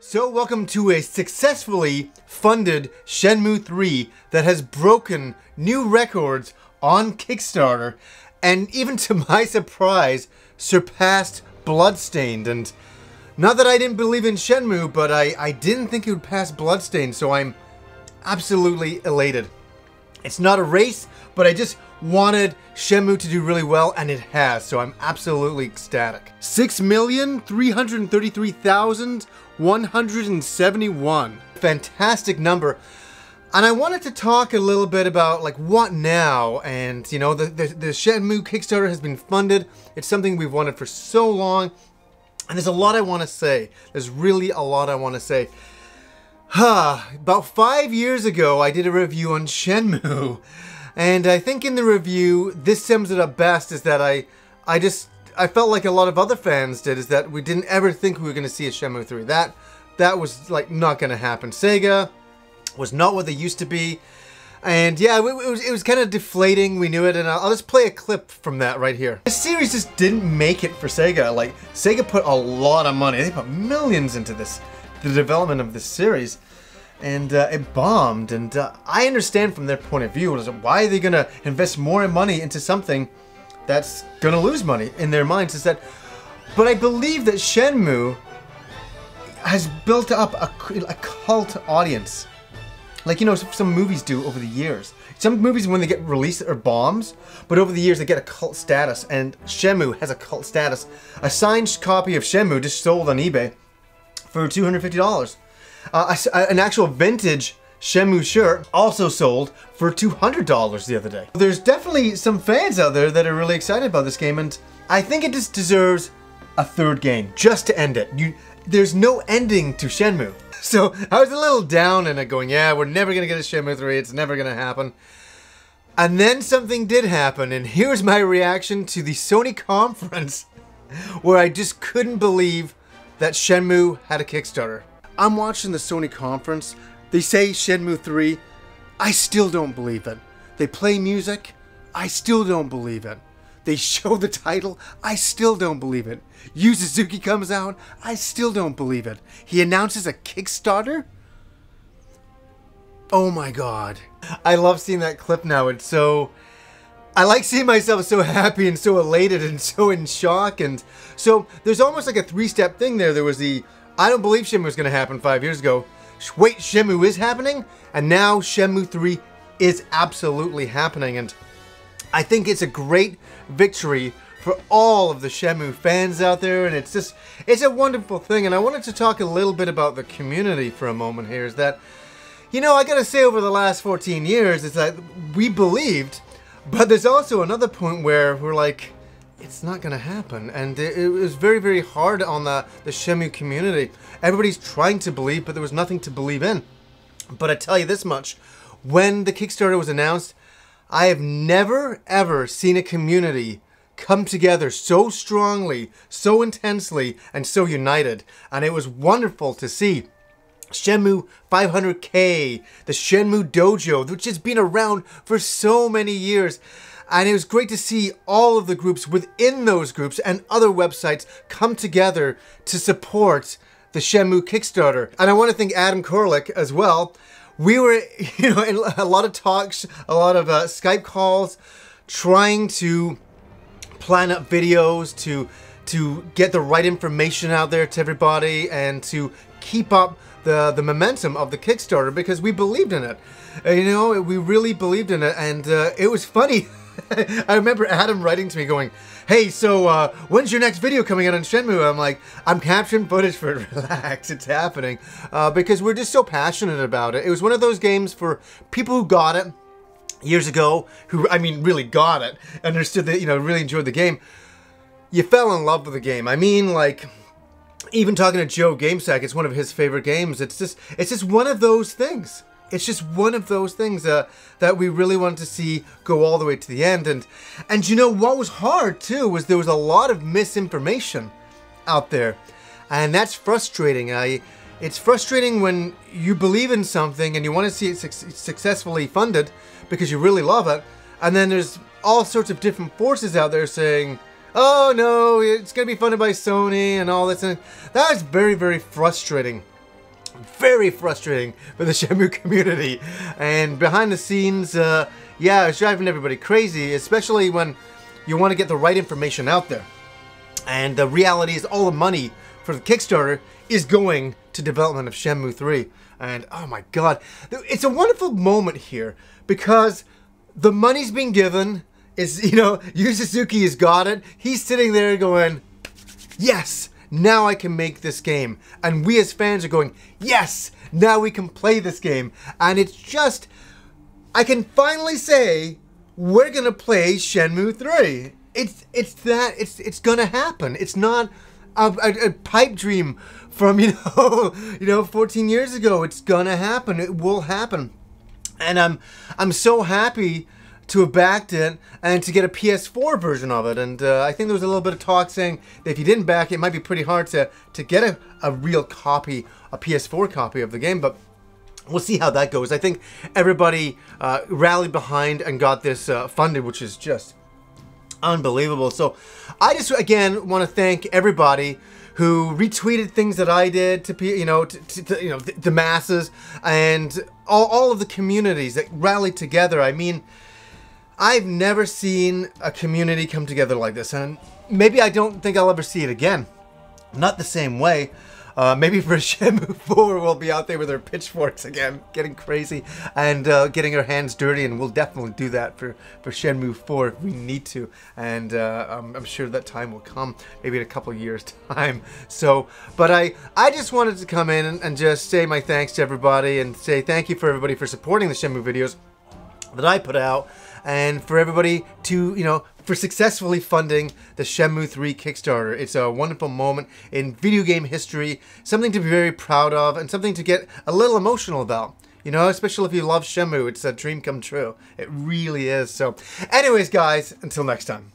So welcome to a successfully funded Shenmue 3 that has broken new records on Kickstarter and even to my surprise surpassed Bloodstained. And not that I didn't believe in Shenmue, but I didn't think it would pass Bloodstained, so I'm absolutely elated. It's not a race, but I just wanted Shenmue to do really well, and it has, so I'm absolutely ecstatic. 6,333,171. Fantastic number. And I wanted to talk a little bit about, like, what now? And, you know, the Shenmue Kickstarter has been funded. It's something we've wanted for so long. And there's a lot I want to say. There's really a lot I want to say. About 5 years ago, I did a review on Shenmue. And I think in the review, this sums it up best, is that I felt like a lot of other fans did, is that we didn't ever think we were going to see a Shenmue 3. That was, like, not going to happen. Sega was not what they used to be. And yeah, it was kind of deflating, we knew it, and I'll just play a clip from that right here. This series just didn't make it for Sega. Like, Sega put a lot of money, they put millions into this, the development of this series. And it bombed, and I understand from their point of view, why are they gonna invest more money into something that's gonna lose money in their minds, is that, but I believe that Shenmue has built up a cult audience. Like, you know, some movies do over the years. Some movies, when they get released, are bombs, but over the years they get a cult status, and Shenmue has a cult status. A signed copy of Shenmue just sold on eBay for $250. An actual vintage Shenmue shirt also sold for $200 the other day. There's definitely some fans out there that are really excited about this game, and I think it just deserves a third game, just to end it. There's no ending to Shenmue. So I was a little down in it, going, yeah, we're never gonna get a Shenmue 3, it's never gonna happen. And then something did happen, and here's my reaction to the Sony conference, where I just couldn't believe that Shenmue had a Kickstarter. I'm watching the Sony conference, they say Shenmue 3, I still don't believe it. They play music, I still don't believe it. They show the title, I still don't believe it. Yu Suzuki comes out, I still don't believe it. He announces a Kickstarter? Oh my god. I love seeing that clip now, it's so... I like seeing myself so happy and so elated and so in shock, and so there's almost like a three-step thing there. There was the, I don't believe Shenmue was going to happen 5 years ago. Wait, Shenmue is happening? And now Shenmue 3 is absolutely happening, and I think it's a great victory for all of the Shenmue fans out there, and it's a wonderful thing. And I wanted to talk a little bit about the community for a moment here, is that, you know, I gotta say, over the last 14 years, is that we believed, but there's also another point where we're like, it's not gonna happen, and it was very, very hard on the Shenmue community. Everybody's trying to believe, but there was nothing to believe in. But I tell you this much, when the Kickstarter was announced, I have never, ever seen a community come together so strongly, so intensely, and so united. And it was wonderful to see Shenmue 500K, the Shenmue Dojo, which has been around for so many years. And it was great to see all of the groups within those groups and other websites come together to support the Shenmue Kickstarter. And I want to thank Adam Korlick as well. We were, you know, in a lot of talks, a lot of Skype calls, trying to plan up videos, to get the right information out there to everybody, and to keep up the momentum of the Kickstarter, because we believed in it. You know, we really believed in it, and it was funny. I remember Adam writing to me going, hey, so when's your next video coming out on Shenmue? I'm like, I'm capturing footage for it, relax, it's happening. Because we're just so passionate about it. It was one of those games for people who got it years ago, who, I mean, really got it, understood that, you know, really enjoyed the game. You fell in love with the game. I mean, like, even talking to Joe GameSack, it's one of his favorite games. It's just one of those things. It's just one of those things that we really wanted to see go all the way to the end. And you know what was hard too was there was a lot of misinformation out there, and that's frustrating. It's frustrating when you believe in something and you want to see it successfully funded because you really love it, and then there's all sorts of different forces out there saying, oh no, it's gonna be funded by Sony and all this, and that is very, very frustrating. very frustrating for the Shenmue community. And behind the scenes, yeah, it's driving everybody crazy, especially when you want to get the right information out there. And the reality is all the money for the Kickstarter is going to development of Shenmue 3. And oh my god, it's a wonderful moment here because the money's been given. It's, you know, Yu Suzuki has got it. He's sitting there going, yes, now I can make this game. And we as fans are going, yes, now we can play this game. And it's just, I can finally say, we're gonna play Shenmue 3. It's gonna happen. It's not a pipe dream from, you know, 14 years ago. It's gonna happen. It will happen. And I'm so happy to have backed it and to get a PS4 version of it. And I think there was a little bit of talk saying that if you didn't back it, it might be pretty hard to get a real copy, a PS4 copy of the game. But we'll see how that goes. I think everybody rallied behind and got this funded, which is just unbelievable. So I just, again, want to thank everybody who retweeted things that I did to the masses, and all of the communities that rallied together. I mean, I've never seen a community come together like this, and maybe I don't think I'll ever see it again. Not the same way. Maybe for Shenmue 4 we'll be out there with our pitchforks again, getting crazy and getting our hands dirty, and we'll definitely do that for Shenmue 4 if we need to. And I'm sure that time will come, maybe in a couple of years' time. So, but I just wanted to come in and just say my thanks to everybody and say thank you for everybody for supporting the Shenmue videos that I put out, and for everybody to, you know, for successfully funding the Shenmue 3 Kickstarter. It's a wonderful moment in video game history, something to be very proud of, and something to get a little emotional about. You know, especially if you love Shenmue, it's a dream come true. It really is. So, anyways, guys, until next time.